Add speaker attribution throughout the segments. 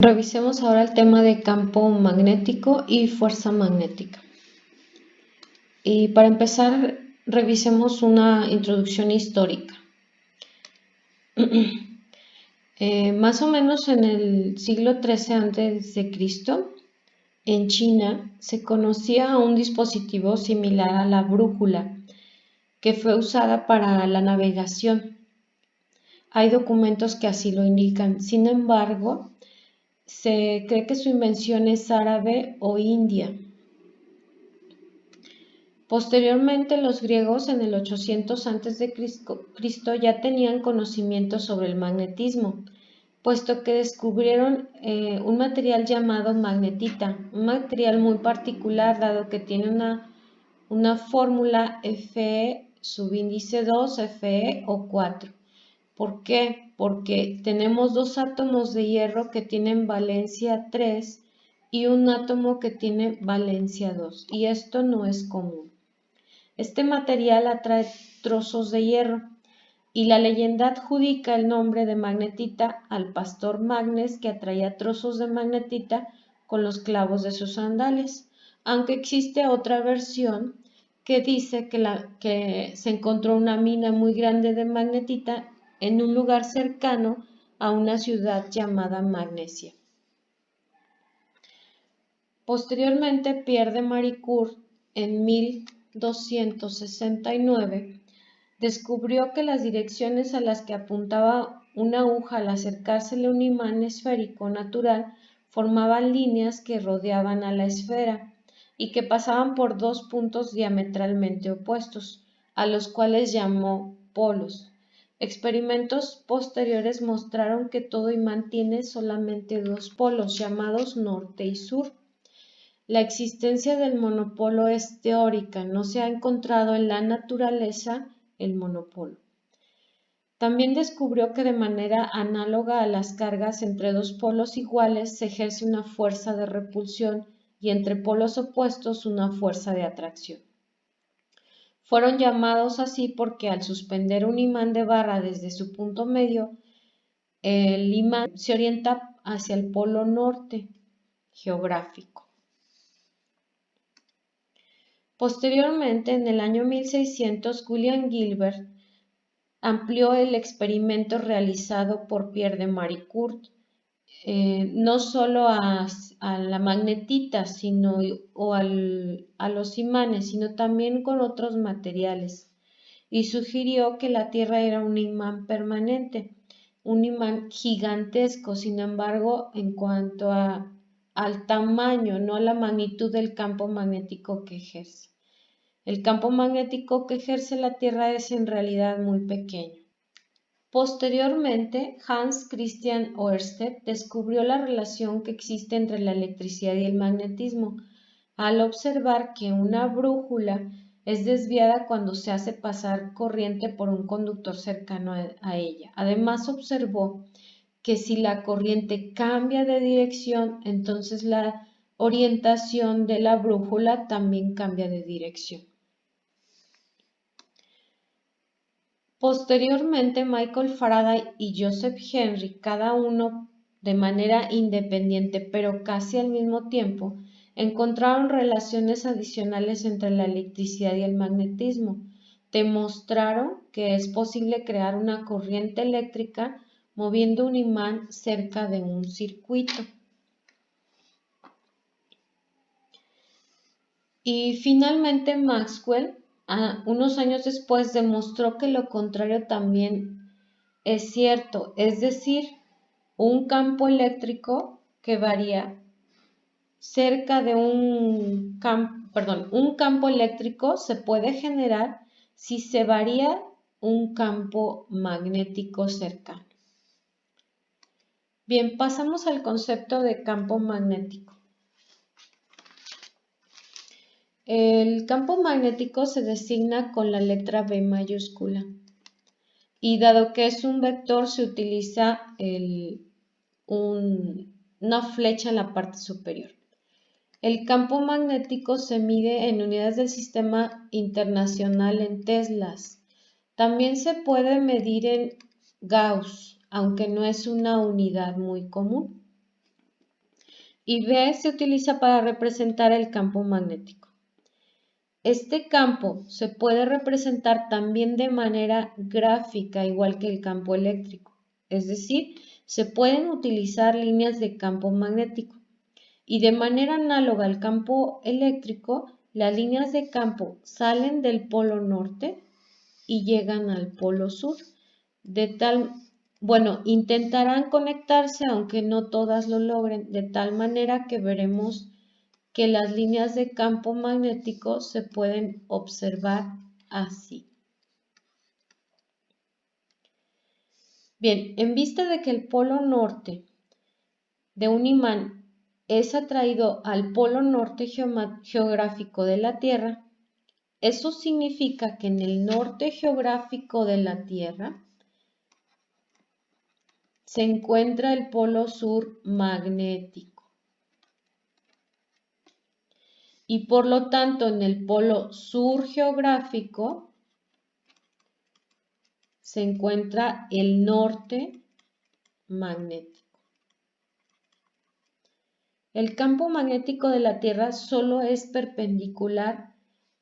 Speaker 1: Revisemos ahora el tema de campo magnético y fuerza magnética. Y para empezar, revisemos una introducción histórica. Más o menos en el siglo XIII a.C., en China se conocía un dispositivo similar a la brújula, que fue usada para la navegación. Hay documentos que así lo indican. Sin embargo, se cree que su invención es árabe o india. Posteriormente, los griegos en el 800 a.C. ya tenían conocimiento sobre el magnetismo, puesto que descubrieron un material llamado magnetita, un material muy particular dado que tiene una fórmula Fe subíndice 2, Fe o 4. ¿Por qué? Porque tenemos dos átomos de hierro que tienen valencia 3 y un átomo que tiene valencia 2, y esto no es común. Este material atrae trozos de hierro, y la leyenda adjudica el nombre de magnetita al pastor Magnes, que atraía trozos de magnetita con los clavos de sus sandalias, aunque existe otra versión que dice que se encontró una mina muy grande de magnetita en un lugar cercano a una ciudad llamada Magnesia. Posteriormente, Pierre de Maricourt, en 1269, descubrió que las direcciones a las que apuntaba una aguja al acercársele un imán esférico natural formaban líneas que rodeaban a la esfera y que pasaban por dos puntos diametralmente opuestos, a los cuales llamó polos. Experimentos posteriores mostraron que todo imán tiene solamente dos polos, llamados norte y sur. La existencia del monopolo es teórica, no se ha encontrado en la naturaleza el monopolo. También descubrió que de manera análoga a las cargas entre dos polos iguales se ejerce una fuerza de repulsión y entre polos opuestos una fuerza de atracción. Fueron llamados así porque al suspender un imán de barra desde su punto medio, el imán se orienta hacia el polo norte geográfico. Posteriormente, en el año 1600, William Gilbert amplió el experimento realizado por Pierre de Maricourt, no solo a la magnetita a los imanes, sino también con otros materiales, y sugirió que la Tierra era un imán permanente, un imán gigantesco. Sin embargo, en cuanto al tamaño, no a la magnitud del campo magnético que ejerce. El campo magnético que ejerce la Tierra es en realidad muy pequeño. Posteriormente, Hans Christian Ørsted descubrió la relación que existe entre la electricidad y el magnetismo, al observar que una brújula es desviada cuando se hace pasar corriente por un conductor cercano a ella. Además, observó que si la corriente cambia de dirección, entonces la orientación de la brújula también cambia de dirección. Posteriormente, Michael Faraday y Joseph Henry, cada uno de manera independiente pero casi al mismo tiempo, encontraron relaciones adicionales entre la electricidad y el magnetismo. Demostraron que es posible crear una corriente eléctrica moviendo un imán cerca de un circuito. Y finalmente Maxwell, unos años después, demostró que lo contrario también es cierto, es decir, un campo eléctrico que varía cerca de un campo eléctrico se puede generar si se varía un campo magnético cercano. Bien, pasamos al concepto de campo magnético. El campo magnético se designa con la letra B mayúscula, y dado que es un vector se utiliza una flecha en la parte superior. El campo magnético se mide en unidades del sistema internacional en teslas. También se puede medir en Gauss, aunque no es una unidad muy común. y B se utiliza para representar el campo magnético. Este campo se puede representar también de manera gráfica, igual que el campo eléctrico. Es decir, se pueden utilizar líneas de campo magnético. Y de manera análoga al campo eléctrico, las líneas de campo salen del polo norte y llegan al polo sur. Intentarán conectarse, aunque no todas lo logren, de tal manera que veremos que las líneas de campo magnético se pueden observar así. Bien, en vista de que el polo norte de un imán es atraído al polo norte geográfico de la Tierra, eso significa que en el norte geográfico de la Tierra se encuentra el polo sur magnético. Y por lo tanto, en el polo sur geográfico se encuentra el norte magnético. El campo magnético de la Tierra solo es perpendicular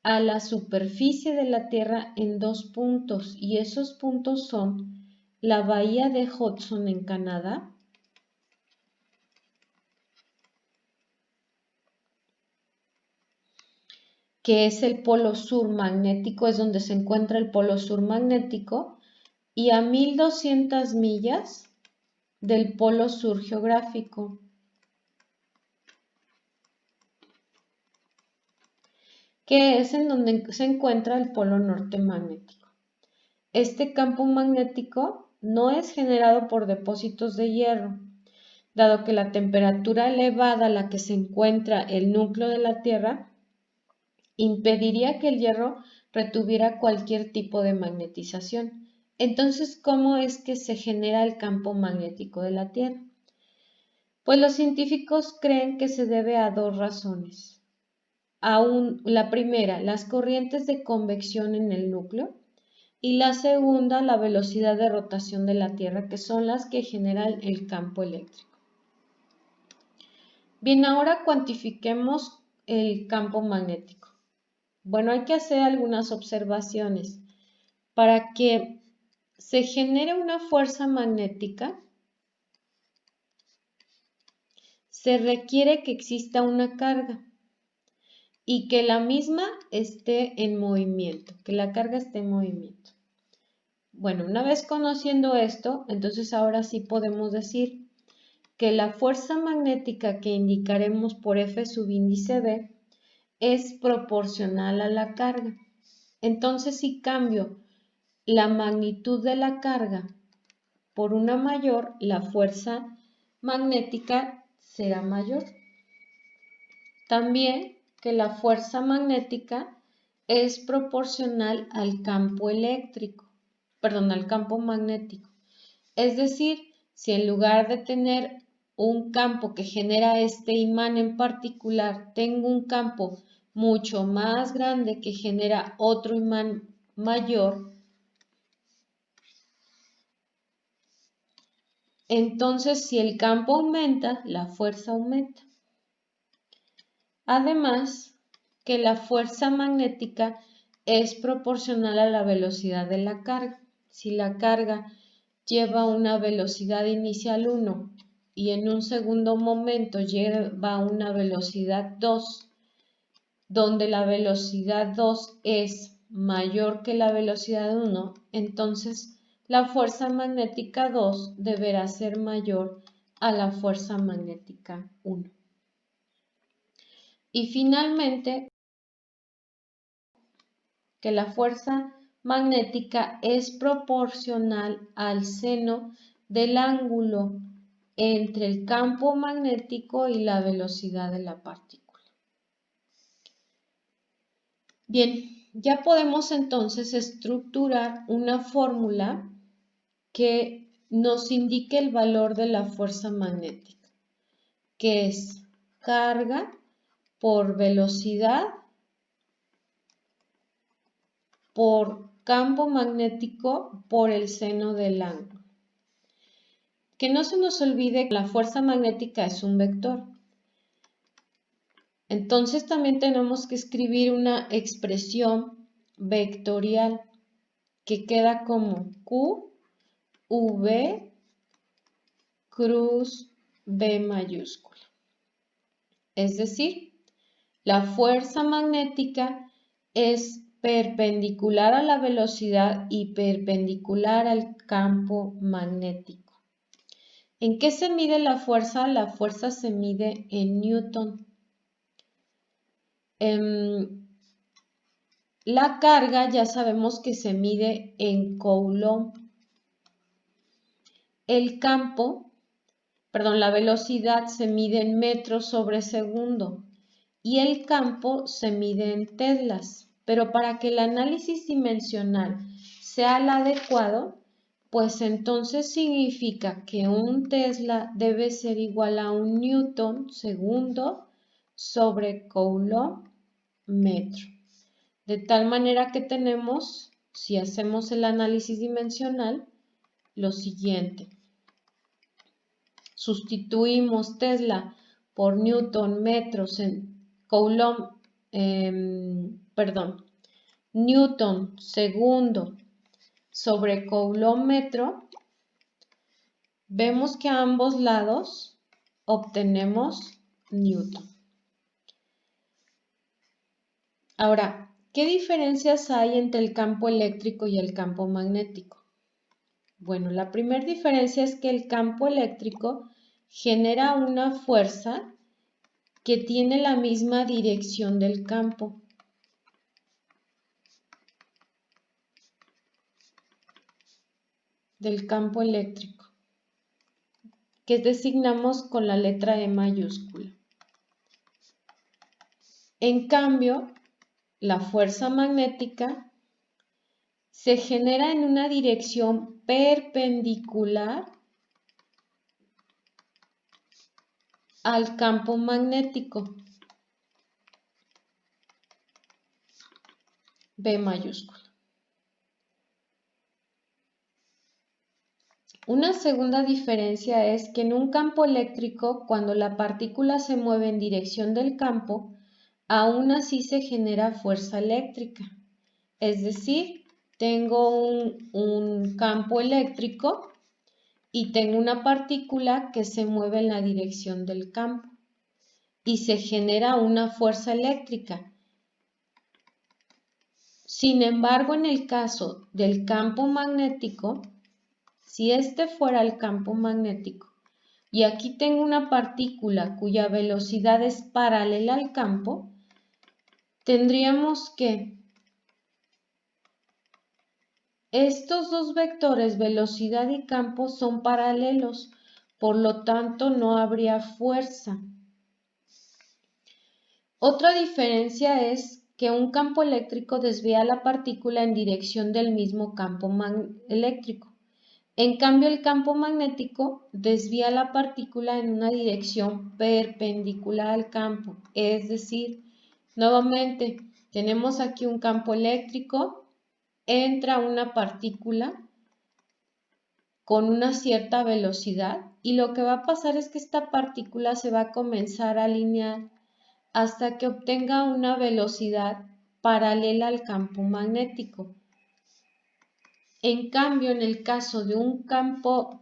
Speaker 1: a la superficie de la Tierra en dos puntos, y esos puntos son la bahía de Hudson en Canadá que es el polo sur magnético, es donde se encuentra el polo sur magnético, y a 1200 millas del polo sur geográfico. Que es en donde se encuentra el polo norte magnético. Este campo magnético no es generado por depósitos de hierro, dado que la temperatura elevada a la que se encuentra el núcleo de la Tierra impediría que el hierro retuviera cualquier tipo de magnetización. Entonces, ¿cómo es que se genera el campo magnético de la Tierra? Pues los científicos creen que se debe a dos razones. La primera, las corrientes de convección en el núcleo, y la segunda, la velocidad de rotación de la Tierra, que son las que generan el campo eléctrico. Bien, ahora cuantifiquemos el campo magnético. Bueno, hay que hacer algunas observaciones. Para que se genere una fuerza magnética, se requiere que exista una carga y que la misma esté en movimiento, que la carga esté en movimiento. Bueno, una vez conociendo esto, entonces ahora sí podemos decir que la fuerza magnética que indicaremos por F subíndice B es proporcional a la carga. Entonces, si cambio la magnitud de la carga por una mayor, la fuerza magnética será mayor. También que la fuerza magnética es proporcional al campo al campo magnético. Es decir, si en lugar de tener un campo que genera este imán en particular, tengo un campo mucho más grande que genera otro imán mayor, entonces si el campo aumenta, la fuerza aumenta. Además, que la fuerza magnética es proporcional a la velocidad de la carga. Si la carga lleva una velocidad inicial 1 y en un segundo momento lleva a una velocidad 2, donde la velocidad 2 es mayor que la velocidad 1, entonces la fuerza magnética 2 deberá ser mayor a la fuerza magnética 1. Y finalmente, que la fuerza magnética es proporcional al seno del ángulo entre el campo magnético y la velocidad de la partícula. Bien, ya podemos entonces estructurar una fórmula que nos indique el valor de la fuerza magnética, que es carga por velocidad por campo magnético por el seno del ángulo. Que no se nos olvide que la fuerza magnética es un vector. Entonces también tenemos que escribir una expresión vectorial que queda como Q, V, cruz B mayúscula. Es decir, la fuerza magnética es perpendicular a la velocidad y perpendicular al campo magnético. ¿En qué se mide la fuerza? La fuerza se mide en Newton. La carga ya sabemos que se mide en Coulomb. La velocidad se mide en metros sobre segundo y el campo se mide en teslas. Pero para que el análisis dimensional sea el adecuado, pues entonces significa que un tesla debe ser igual a un newton segundo sobre Coulomb metro. De tal manera que tenemos, si hacemos el análisis dimensional, lo siguiente. Sustituimos tesla por newton metros en Coulomb, newton segundo sobre Coulomb metro. Vemos que a ambos lados obtenemos newton. Ahora, ¿qué diferencias hay entre el campo eléctrico y el campo magnético? Bueno, la primera diferencia es que el campo eléctrico genera una fuerza que tiene la misma dirección del campo. Eléctrico, que designamos con la letra E mayúscula. En cambio, la fuerza magnética se genera en una dirección perpendicular al campo magnético, B mayúscula. Una segunda diferencia es que en un campo eléctrico, cuando la partícula se mueve en dirección del campo, aún así se genera fuerza eléctrica. Es decir, tengo un campo eléctrico y tengo una partícula que se mueve en la dirección del campo y se genera una fuerza eléctrica. Sin embargo, en el caso del campo magnético, si este fuera el campo magnético y aquí tengo una partícula cuya velocidad es paralela al campo, tendríamos que estos dos vectores, velocidad y campo, son paralelos, por lo tanto no habría fuerza. Otra diferencia es que un campo eléctrico desvía la partícula en dirección del mismo campo eléctrico. En cambio, el campo magnético desvía la partícula en una dirección perpendicular al campo. Es decir, nuevamente, tenemos aquí un campo eléctrico, entra una partícula con una cierta velocidad y lo que va a pasar es que esta partícula se va a comenzar a alinear hasta que obtenga una velocidad paralela al campo magnético. En cambio, en el caso de un campo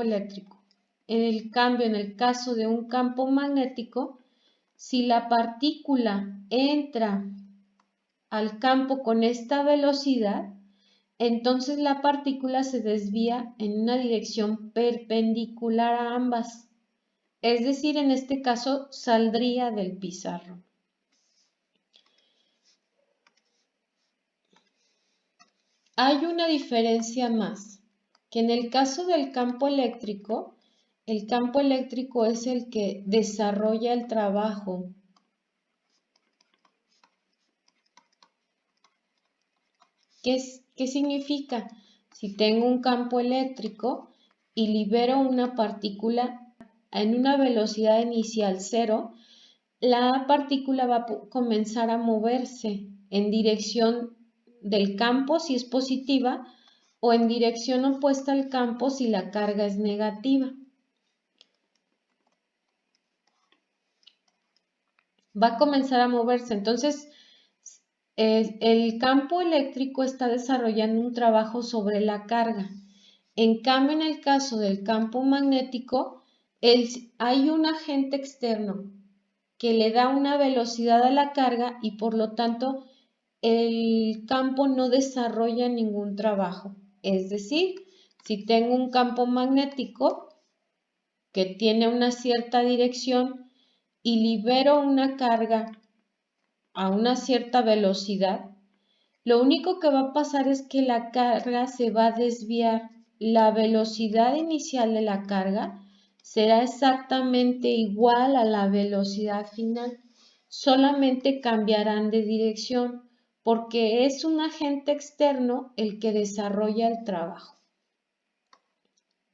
Speaker 1: eléctrico, en el caso de un campo magnético, si la partícula entra al campo con esta velocidad, entonces la partícula se desvía en una dirección perpendicular a ambas. Es decir, en este caso saldría del pizarrón. Hay una diferencia más, que en el caso del campo eléctrico, el campo eléctrico es el que desarrolla el trabajo. ¿Qué significa? Si tengo un campo eléctrico y libero una partícula en una velocidad inicial 0, la partícula va a comenzar a moverse en dirección del campo si es positiva o en dirección opuesta al campo si la carga es negativa. va a comenzar a moverse. Entonces, el campo eléctrico está desarrollando un trabajo sobre la carga. En cambio, en el caso del campo magnético, hay un agente externo que le da una velocidad a la carga y por lo tanto el campo no desarrolla ningún trabajo. Es decir, si tengo un campo magnético que tiene una cierta dirección y libero una carga a una cierta velocidad, lo único que va a pasar es que la carga se va a desviar. La velocidad inicial de la carga será exactamente igual a la velocidad final. Solamente cambiarán de dirección porque es un agente externo el que desarrolla el trabajo.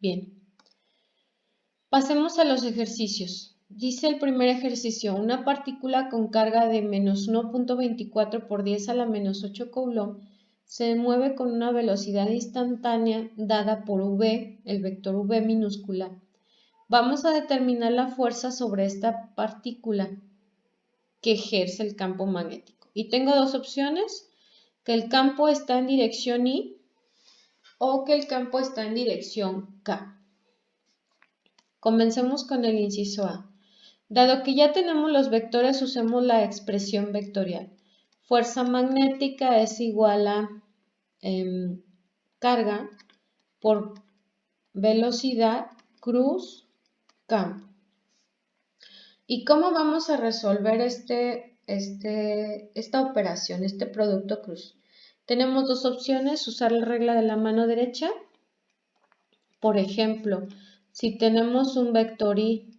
Speaker 1: Bien, pasemos a los ejercicios. Dice el primer ejercicio, una partícula con carga de menos 1.24 por 10 a la menos 8 coulomb se mueve con una velocidad instantánea dada por v, el vector v minúscula. Vamos a determinar la fuerza sobre esta partícula que ejerce el campo magnético. Y tengo dos opciones, que el campo está en dirección Y o que el campo está en dirección K. Comencemos con el inciso A. Dado que ya tenemos los vectores, usemos la expresión vectorial. Fuerza magnética es igual a carga por velocidad cruz campo. ¿Y cómo vamos a resolver esta operación, este producto cruz? Tenemos dos opciones, usar la regla de la mano derecha. Por ejemplo, si tenemos un vector Y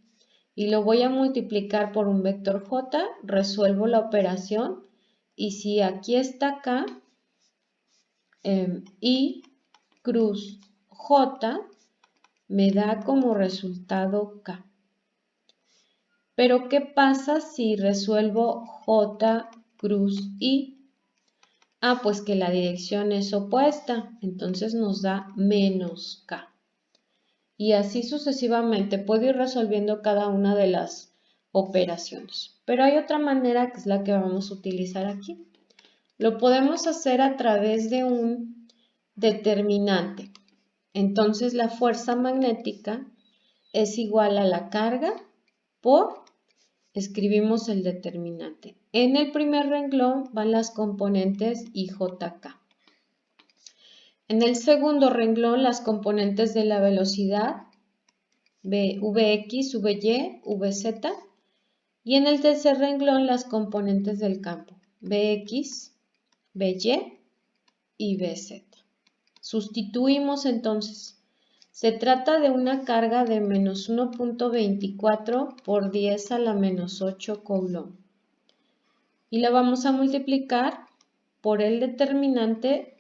Speaker 1: y lo voy a multiplicar por un vector J, resuelvo la operación y si aquí está K, Y cruz J me da como resultado K. Pero ¿qué pasa si resuelvo J cruz I? Pues que la dirección es opuesta, entonces nos da menos K. Y así sucesivamente puedo ir resolviendo cada una de las operaciones. Pero hay otra manera que es la que vamos a utilizar aquí. Lo podemos hacer a través de un determinante. Entonces la fuerza magnética es igual a la carga por, escribimos el determinante. En el primer renglón van las componentes IJK. En el segundo renglón las componentes de la velocidad Vx, Vy, Vz. Y en el tercer renglón las componentes del campo Vx, Vy y Vz. Sustituimos entonces. Se trata de una carga de menos 1.24 por 10 a la menos 8 coulomb. Y la vamos a multiplicar por el determinante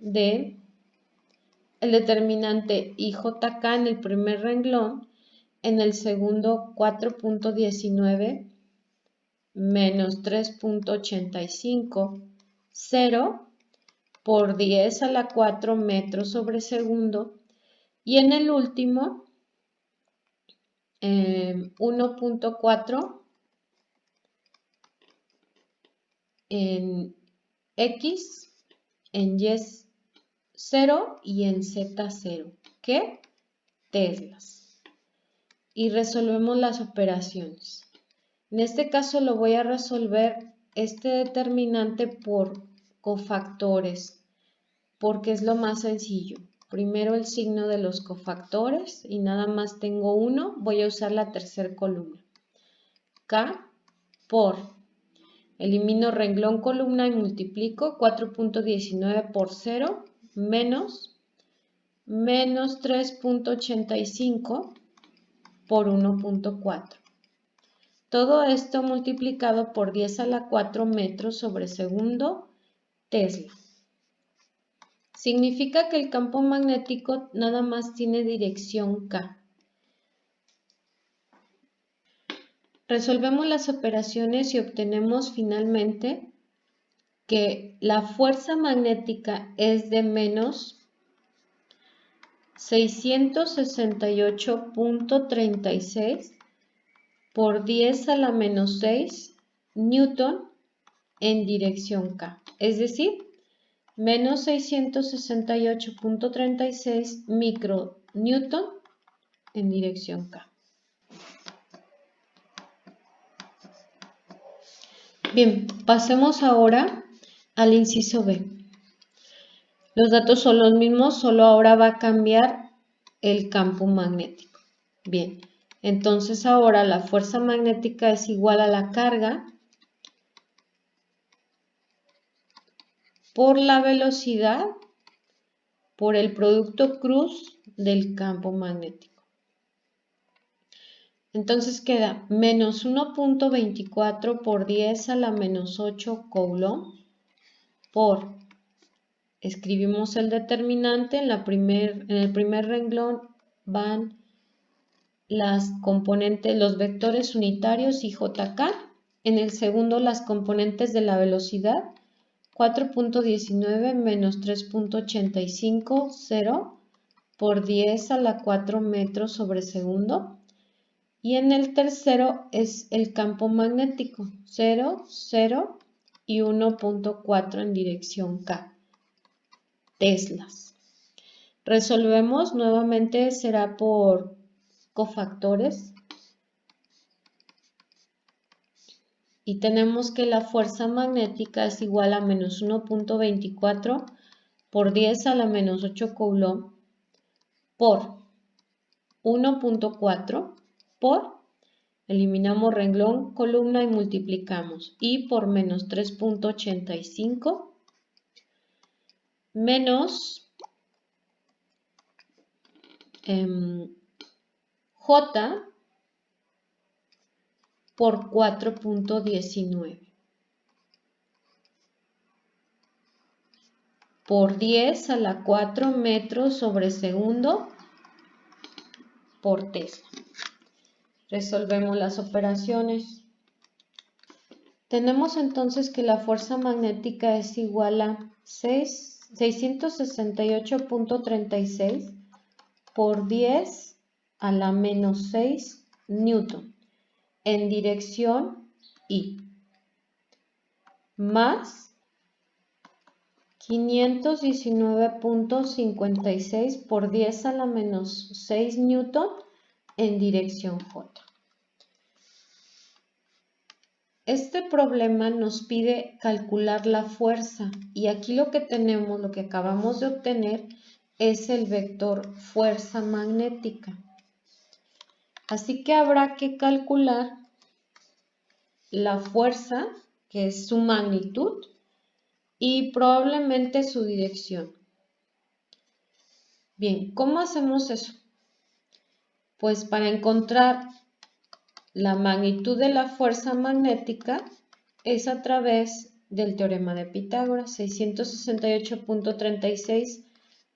Speaker 1: IJK en el primer renglón, en el segundo 4.19 menos 3.85, 0 por 10 a la 4 metros sobre segundo, y en el último 1.4 en X, en Y 0 y en Z 0, ¿qué? Teslas. Y resolvemos las operaciones. En este caso lo voy a resolver este determinante por cofactores, porque es lo más sencillo. Primero el signo de los cofactores y nada más tengo uno, voy a usar la tercera columna. K por, elimino renglón columna y multiplico 4.19 por 0 menos 3.85 por 1.4. Todo esto multiplicado por 10 a la 4 metros sobre segundo Tesla. Significa que el campo magnético nada más tiene dirección K. Resolvemos las operaciones y obtenemos finalmente que la fuerza magnética es de menos 668.36 por 10 a la menos 6 newton en dirección K, es decir, menos 668.36 micronewton en dirección K. Bien, pasemos ahora al inciso B. Los datos son los mismos, solo ahora va a cambiar el campo magnético. Bien, entonces ahora la fuerza magnética es igual a la carga por la velocidad por el producto cruz del campo magnético. Entonces queda menos 1.24 por 10 a la menos 8 coulomb por, escribimos el determinante, en el primer renglón van las componentes, los vectores unitarios y JK, en el segundo las componentes de la velocidad, 4.19 menos 3.85, 0 por 10 a la 4 metros sobre segundo. Y en el tercero es el campo magnético, 0, 0 y 1.4 en dirección K, teslas. Resolvemos, nuevamente será por cofactores. Y tenemos que la fuerza magnética es igual a menos 1.24 por 10 a la menos 8 coulomb por 1.4 por, eliminamos renglón, columna y multiplicamos, y por menos 3.85 menos J por 4.19 por 10 a la 4 metros sobre segundo por Tesla. Resolvemos las operaciones. Tenemos entonces que la fuerza magnética es igual a 668.36 por 10 a la menos 6 newton en dirección I, más 519.56 por 10 a la menos 6 newton en dirección J. Este problema nos pide calcular la fuerza y aquí lo que tenemos, lo que acabamos de obtener es el vector fuerza magnética. Así que habrá que calcular la fuerza, que es su magnitud, y probablemente su dirección. Bien, ¿cómo hacemos eso? Pues para encontrar la magnitud de la fuerza magnética es a través del teorema de Pitágoras, 668.36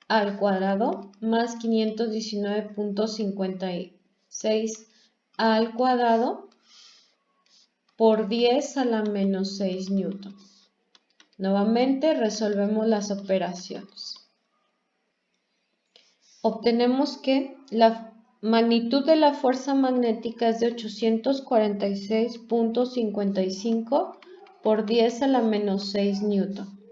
Speaker 1: al cuadrado más 519.56 al cuadrado por 10 a la menos 6 newton. Nuevamente resolvemos las operaciones. Obtenemos que la magnitud de la fuerza magnética es de 846.55 por 10 a la menos 6 newton.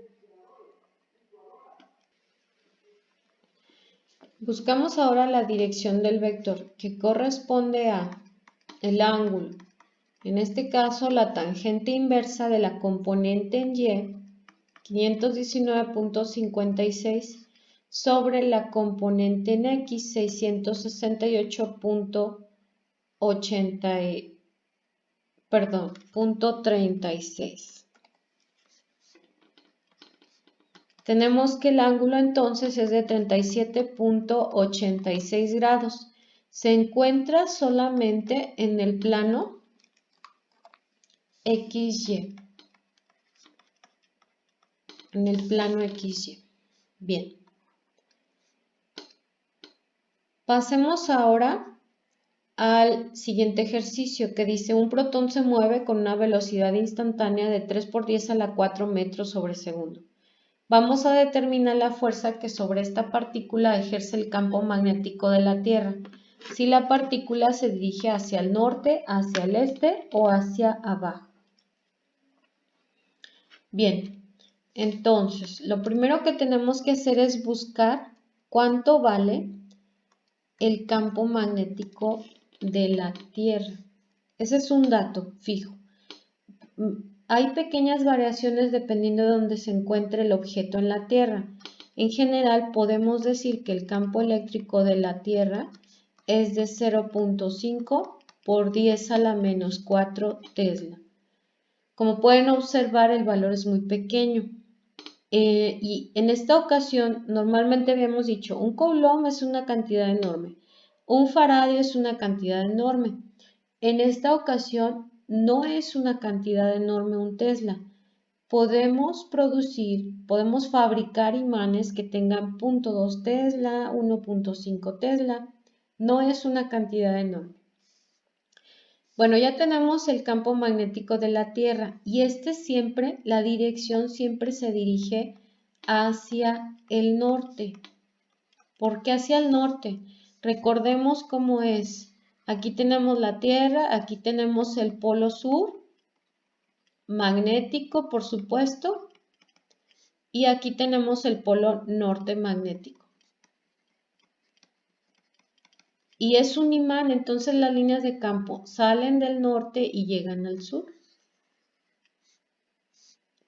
Speaker 1: Buscamos ahora la dirección del vector, que corresponde a el ángulo. En este caso, la tangente inversa de la componente en Y, 519.56, sobre la componente en X, 668.36. Tenemos que el ángulo entonces es de 37.86 grados. Se encuentra solamente en el plano XY. En el plano XY. Bien. Pasemos ahora al siguiente ejercicio que dice un protón se mueve con una velocidad instantánea de 3 por 10 a la 4 metros sobre segundo. Vamos a determinar la fuerza que sobre esta partícula ejerce el campo magnético de la Tierra, si la partícula se dirige hacia el norte, hacia el este o hacia abajo. Bien, entonces, lo primero que tenemos que hacer es buscar cuánto vale el campo magnético de la Tierra. Ese es un dato fijo. Hay pequeñas variaciones dependiendo de dónde se encuentre el objeto en la Tierra. En general, podemos decir que el campo eléctrico de la Tierra es de 0.5 por 10 a la menos 4 Tesla. Como pueden observar, el valor es muy pequeño. Y en esta ocasión, normalmente habíamos dicho, un coulomb es una cantidad enorme, un faradio es una cantidad enorme. En esta ocasión, no es una cantidad enorme un Tesla. Podemos fabricar imanes que tengan 0.2 Tesla, 1.5 Tesla. No es una cantidad enorme. Bueno, ya tenemos el campo magnético de la Tierra y la dirección siempre se dirige hacia el norte. ¿Por qué hacia el norte? Recordemos cómo es. Aquí tenemos la Tierra, aquí tenemos el polo sur, magnético por supuesto, y aquí tenemos el polo norte magnético. Y es un imán, entonces las líneas de campo salen del norte y llegan al sur.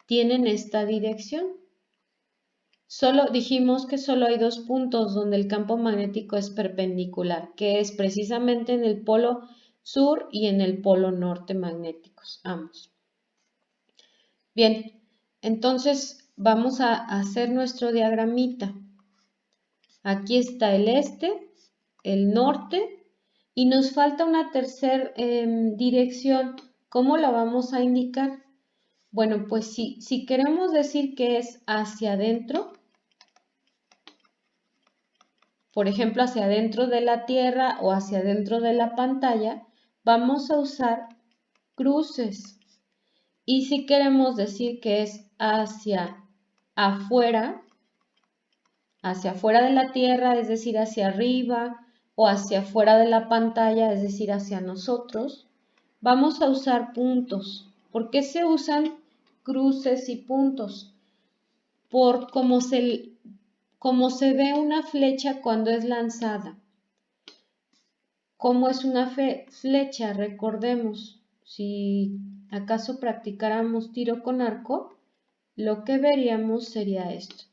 Speaker 1: Tienen esta dirección. Dijimos que solo hay dos puntos donde el campo magnético es perpendicular, que es precisamente en el polo sur y en el polo norte magnéticos, ambos. Bien, entonces vamos a hacer nuestro diagramita. Aquí está el este, el norte, y nos falta una tercera dirección. ¿Cómo la vamos a indicar? Bueno, pues si queremos decir que es hacia adentro, por ejemplo, hacia adentro de la Tierra o hacia adentro de la pantalla, vamos a usar cruces. Y si queremos decir que es hacia afuera de la Tierra, es decir, hacia arriba, o hacia afuera de la pantalla, es decir, hacia nosotros, vamos a usar puntos. ¿Por qué se usan cruces y puntos? Por cómo se ve una flecha cuando es lanzada. ¿Cómo es una flecha? Recordemos, si acaso practicáramos tiro con arco, lo que veríamos sería esto.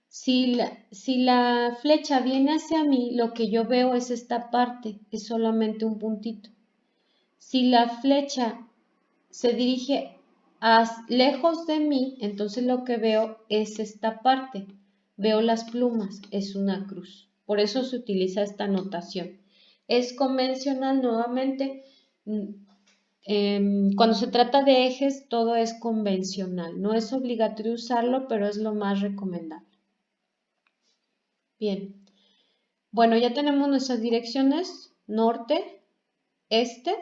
Speaker 1: Si la flecha viene hacia mí, lo que yo veo es esta parte, es solamente un puntito. Si la flecha se dirige lejos de mí, entonces lo que veo es esta parte. Veo las plumas, es una cruz. Por eso se utiliza esta notación. Es convencional nuevamente. Cuando se trata de ejes, todo es convencional. No es obligatorio usarlo, pero es lo más recomendable. Bien, bueno, ya tenemos nuestras direcciones, norte, este,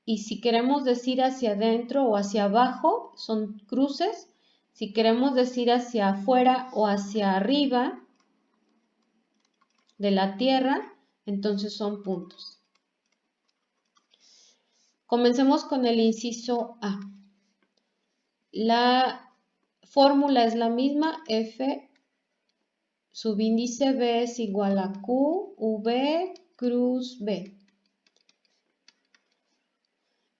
Speaker 1: y si queremos decir hacia adentro o hacia abajo, son cruces. Si queremos decir hacia afuera o hacia arriba de la Tierra, entonces son puntos. Comencemos con el inciso A. La fórmula es la misma, F subíndice B es igual a Q, V, cruz B.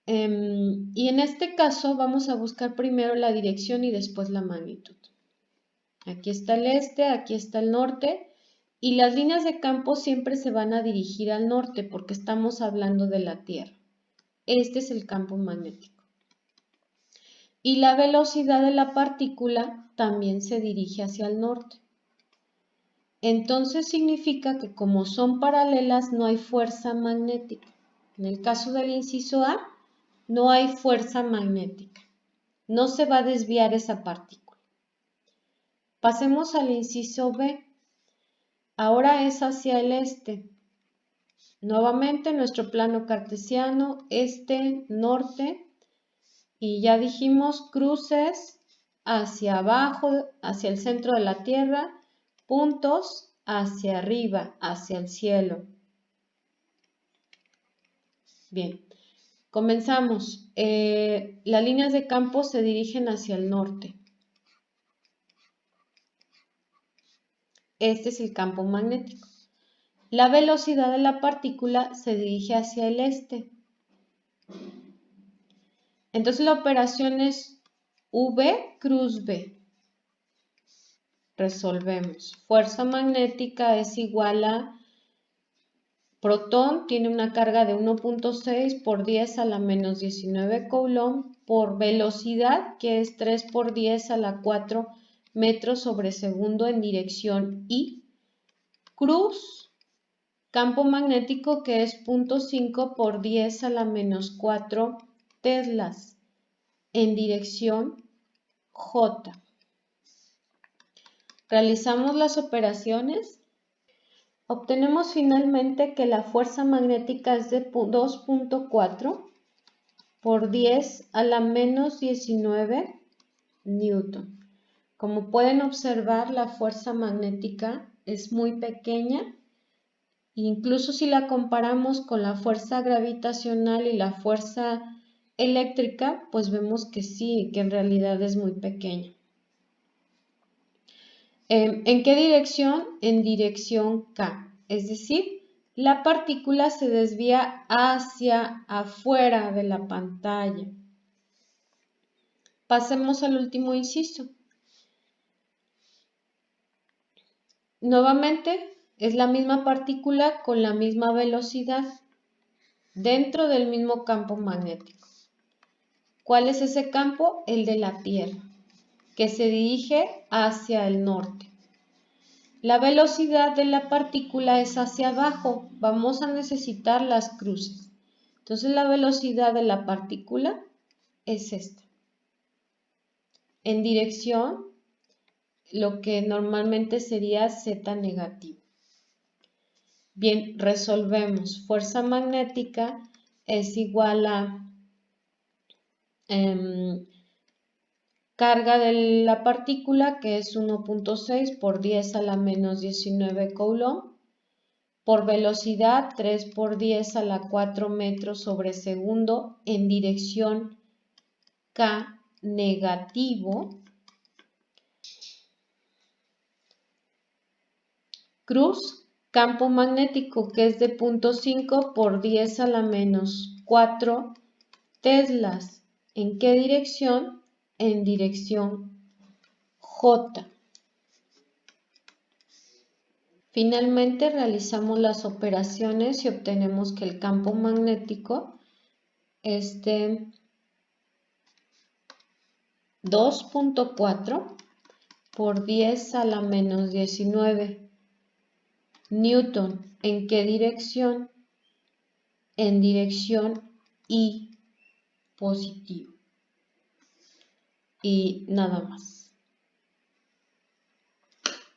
Speaker 1: Y en este caso vamos a buscar primero la dirección y después la magnitud. Aquí está el este, aquí está el norte, y las líneas de campo siempre se van a dirigir al norte porque estamos hablando de la Tierra. Este es el campo magnético. Y la velocidad de la partícula también se dirige hacia el norte. Entonces significa que como son paralelas no hay fuerza magnética. En el caso del inciso A, no hay fuerza magnética. No se va a desviar esa partícula. Pasemos al inciso B. Ahora es hacia el este. Nuevamente nuestro plano cartesiano, este, norte, y ya dijimos cruces hacia abajo, hacia el centro de la Tierra, puntos hacia arriba, hacia el cielo. Bien, Comenzamos. Las líneas de campo se dirigen hacia el norte. Este es el campo magnético. La velocidad de la partícula se dirige hacia el este. Entonces la operación es V cruz B. Resolvemos. Fuerza magnética es igual a protón, tiene una carga de 1.6 por 10 a la menos 19 coulomb por velocidad, que es 3 por 10 a la 4 metros sobre segundo en dirección Y. Cruz, campo magnético, que es 0.5 por 10 a la menos 4 teslas en dirección J. Realizamos las operaciones. Obtenemos finalmente que la fuerza magnética es de 2.4 por 10 a la menos 19 newton. Como pueden observar, la fuerza magnética es muy pequeña. Incluso si la comparamos con la fuerza gravitacional y la fuerza eléctrica, pues vemos que sí, que en realidad es muy pequeña. ¿En qué dirección? En dirección K, es decir, la partícula se desvía hacia afuera de la pantalla. Pasemos al último inciso. Nuevamente, es la misma partícula con la misma velocidad dentro del mismo campo magnético. ¿Cuál es ese campo? El de la Tierra, que se dirige hacia el norte. La velocidad de la partícula es hacia abajo. Vamos a necesitar las cruces. Entonces la velocidad de la partícula es esta. En dirección, lo que normalmente sería Z negativo. Bien, resolvemos. Fuerza magnética es igual a carga de la partícula, que es 1.6 por 10 a la menos 19 coulomb, por velocidad 3 por 10 a la 4 metros sobre segundo en dirección K negativo. Cruz, campo magnético, que es de 0.5 por 10 a la menos 4 teslas. ¿En qué dirección? En dirección J. Finalmente realizamos las operaciones y obtenemos que el campo magnético es de 2.4 por 10 a la menos 19 newton. ¿En qué dirección? En dirección Y positivo. Y nada más.